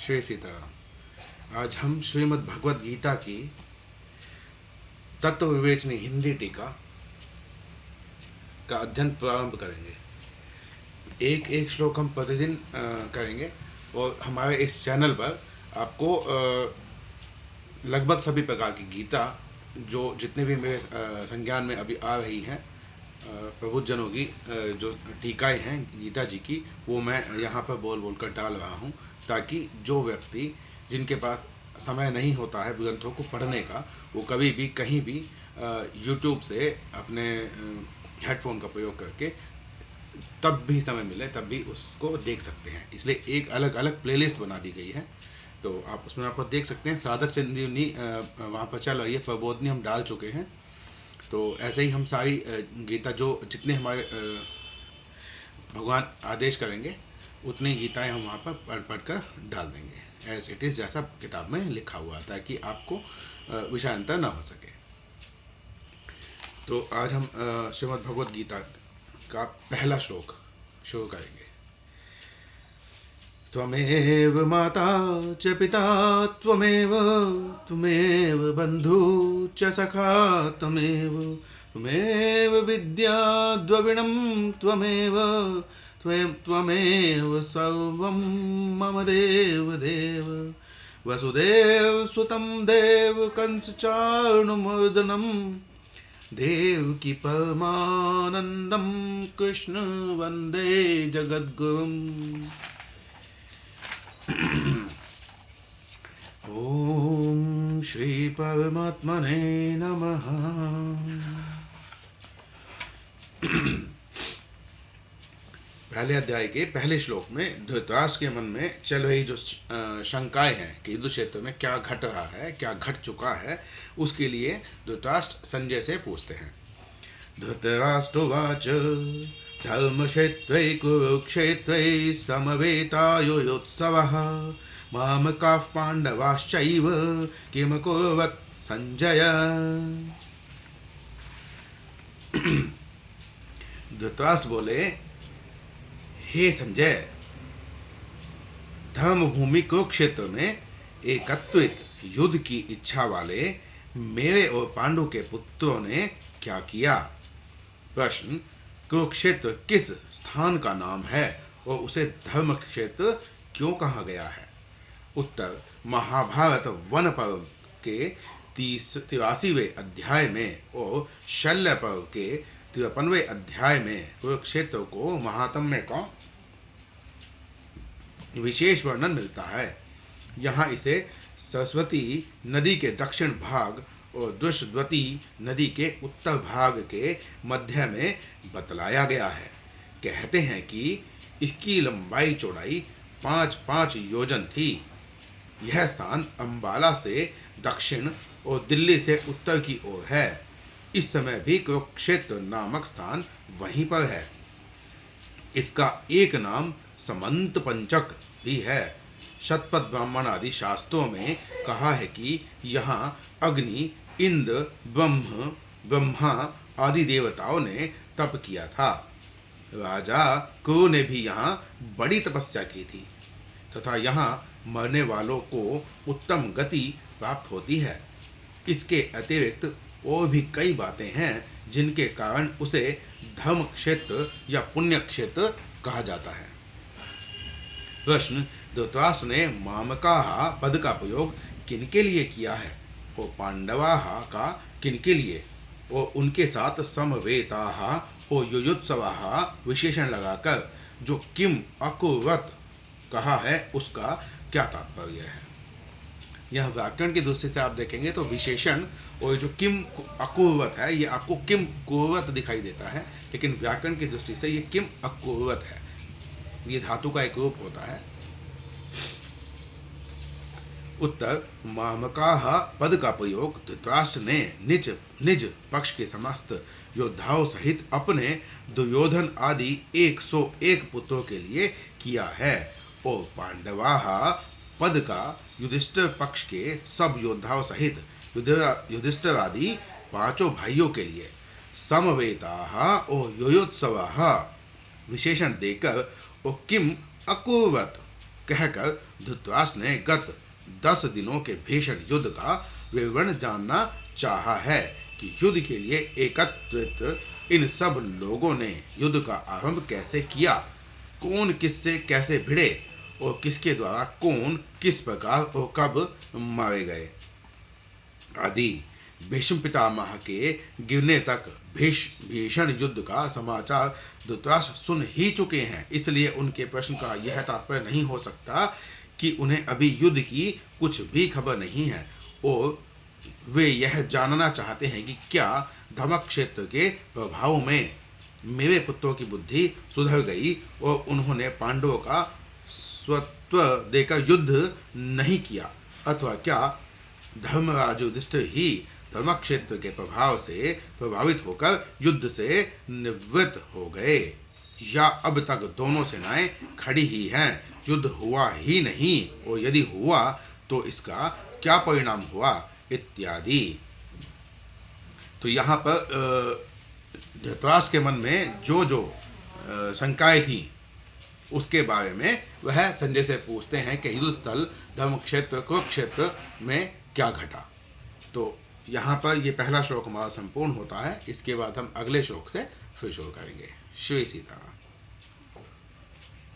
श्री सीताराम। आज हम श्रीमद् भगवद गीता की तत्व विवेचनी हिंदी टीका का अध्ययन प्रारंभ करेंगे। एक एक श्लोक हम प्रतिदिन करेंगे और हमारे इस चैनल पर आपको लगभग सभी प्रकार की गीता जो जितने भी मेरे संज्ञान में अभी आ रही हैं प्रबुद्धजनों की जो टीकाएँ हैं गीता जी की, वो मैं यहाँ पर बोल बोल कर डाल रहा हूँ, ताकि जो व्यक्ति जिनके पास समय नहीं होता है ग्रंथों को पढ़ने का, वो कभी भी कहीं भी यूट्यूब से अपने हेडफोन का प्रयोग करके तब भी समय मिले तब भी उसको देख सकते हैं। इसलिए एक अलग अलग प्लेलिस्ट बना दी गई है, तो आप उसमें आप देख सकते हैं। साधक संजीवनी वहाँ पर चल रही है, प्रबोधनी हम डाल चुके हैं। तो ऐसे ही हम सारी गीता जो जितने हमारे भगवान आदेश करेंगे उतनी गीताएं हम वहाँ पर पढ़ पढ़ कर डाल देंगे एज इट इज़, जैसा किताब में लिखा हुआ, ताकि आपको विषयांतर ना हो सके। तो आज हम श्रीमद् भगवद गीता का पहला श्लोक शुरू करेंगे। त्वमेव माता च पिता त्वमेव त्वमेव बन्धु च सखा त्वमेव विद्या द्रविणं त्वमेव त्वमेव सर्वं मम देव वसुदेव सुतं देव कंसचाणूरमर्दनं देवकी परमानन्दं कृष्ण वन्दे जगद्गुरुम्। ओम श्री परमात्मने नमः। पहले अध्याय के पहले श्लोक में धृतराष्ट्र के मन में चल रही जो शंकाएं हैं कि युद्ध क्षेत्र में क्या घट रहा है, क्या घट चुका है, उसके लिए धृतराष्ट्र संजय से पूछते हैं। धृतराष्ट्रोवाच धर्मक्षेत्रे कुरुक्षेत्रे समवेतायुयोत्सवः मामकाः पाण्डवाश्चैव किमकुर्वत् संजय। धृतराष्ट्र बोले, हे संजय, धर्मभूमि कुरुक्षेत्र में एकत्रित युद्ध की इच्छा वाले मेरे और पांडु के पुत्रों ने क्या किया? प्रश्न, कुरुक्षेत्र किस स्थान का नाम है और उसे धर्म क्षेत्र क्यों कहा गया है? उत्तर, महाभारत वन पर्व के 83वें अध्याय में और शल्य पर्व के 53वें अध्याय में कुरुक्षेत्र को महात्म्य का विशेष वर्णन मिलता है। यहाँ इसे सरस्वती नदी के दक्षिण भाग और दुष्द्वती नदी के उत्तर भाग के मध्य में बतलाया गया है। कहते हैं कि इसकी लंबाई चौड़ाई 5-5 योजन थी। यह स्थान अंबाला से दक्षिण और दिल्ली से उत्तर की ओर है। इस समय भी कुरुक्षेत्र नामक स्थान वहीं पर है। इसका एक नाम समंत पंचक भी है। शतपथ ब्राह्मण आदि शास्त्रों में कहा है कि यहाँ अग्नि, इंद्र, ब्रह्मा आदि देवताओं ने तप किया था। राजा कुरु ने भी यहाँ बड़ी तपस्या की थी तथा यहाँ मरने वालों को उत्तम गति प्राप्त होती है। इसके अतिरिक्त और भी कई बातें हैं जिनके कारण उसे धर्म क्षेत्र या पुण्य क्षेत्र कहा जाता है। प्रश्न, धृतराष्ट्र ने मामकाः पद का प्रयोग किनके लिए किया है और पांडवाः का किनके लिए, और उनके साथ समवेताः और युयुत्सवाः विशेषण लगाकर जो किम अकुर्वत कहा है उसका क्या तात्पर्य है? यह व्याकरण की दृष्टि से आप देखेंगे तो विशेषण और जो किम अकुर्वत है ये आपको किम कुर्वत दिखाई देता है, लेकिन व्याकरण की दृष्टि से ये किम अकुर्वत है। ये धातु का एक रूप होता है। उत्तर, मामकाः पद का प्रयोग धृतराष्ट्र ने निज पक्ष के समस्त योद्धाओं सहित अपने दुर्योधन आदि 101 पुत्रों के लिए किया है और पांडवाः पद का युधिष्ठिर पक्ष के सब योद्धाओं सहित युधिष्ठिर आदि 5 भाइयों के लिए। समवेताः और योयोत्सवाः विशेषण देकर और किम अकुर्वत कहकर धृतराष्ट्र ने गत 10 दिनों के भीषण युद्ध का विवरण जानना चाहा है कि युद्ध के लिए एकत्रित इन सब लोगों ने युद्ध का आरंभ कैसे किया, कौन किससे कैसे भिड़े और किसके द्वारा कौन किस प्रकार और कब मारे गए आदि। भीष्म पितामह के गिरने तक भीषण युद्ध का समाचार धृतराष्ट्र सुन ही चुके हैं, इसलिए उनके प्रश्न का यह तात्पर्य नहीं हो सकता कि उन्हें अभी युद्ध की कुछ भी खबर नहीं है और वे यह जानना चाहते हैं कि क्या धर्मक्षेत्र के प्रभाव में मेरे पुत्रों की बुद्धि सुधर गई और उन्होंने पांडवों का स्वत्व देकर युद्ध नहीं किया, अथवा क्या धर्मराज युधिष्ठिर ही धर्मक्षेत्र के प्रभाव से प्रभावित होकर युद्ध से निवृत्त हो गए, या अब तक दोनों सेनाएं खड़ी ही हैं, युद्ध हुआ ही नहीं, और यदि हुआ तो इसका क्या परिणाम हुआ इत्यादि। तो यहाँ पर धृतराष्ट्र के मन में जो जो शंकाएं थी उसके बारे में वह संजय से पूछते हैं कि युद्ध स्थल धर्मक्षेत्र कुरुक्षेत्र में क्या घटा। तो यहाँ पर ये पहला श्लोक हमारा संपूर्ण होता है। इसके बाद हम अगले श्लोक से फिर शुरू करेंगे। श्री सीताराम।